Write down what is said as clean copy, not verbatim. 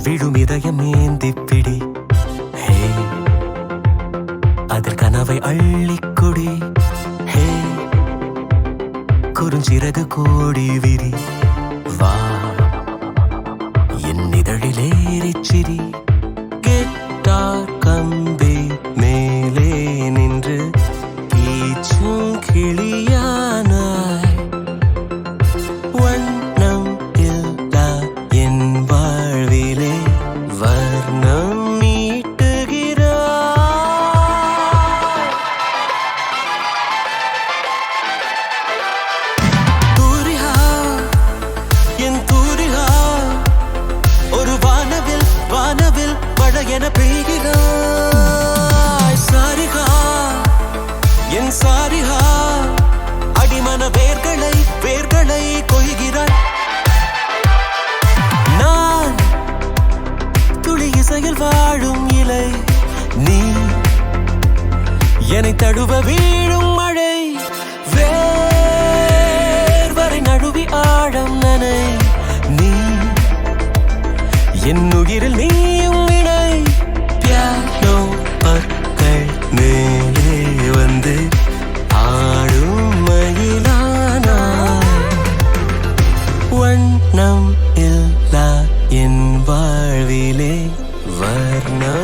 விடும் இதயம் ஏந்திப்பிடி. ஹே, அதில் கனவை அள்ளிக்குடி. ஹே, குறுஞ்சிறகு கோடி விரி. வா என் இதழிலேறிச்சிரி. கெட்டார் கம்பி மேலே நின்று கீச்சும் கிளியானாய். வண்ணம் இல்லா என் வாழ்விலே வர்ணம் நீட்டுகிறாய். தூரிகா என் தூரிகா, ஒரு வானவில் வானவில் மழை என பெய்கிறாய். சாரிகா என் சாரிகா, அடிமன வேர்களை வேர்களை கொய்கிறாய். நான் துளி இசையில் வாழும் இலை, நீ என்னை தழுவ வீழும் மழை. வேர்வரை நழுவி ஆழம் நனை, நீ என் உயிரில் நீயும் இணை. பியானோ பற்கள் மேலே வந்து ஆடும் மயிலானாய். வண்ணம் இல்லா என் வாழ்விலே வர்ணம்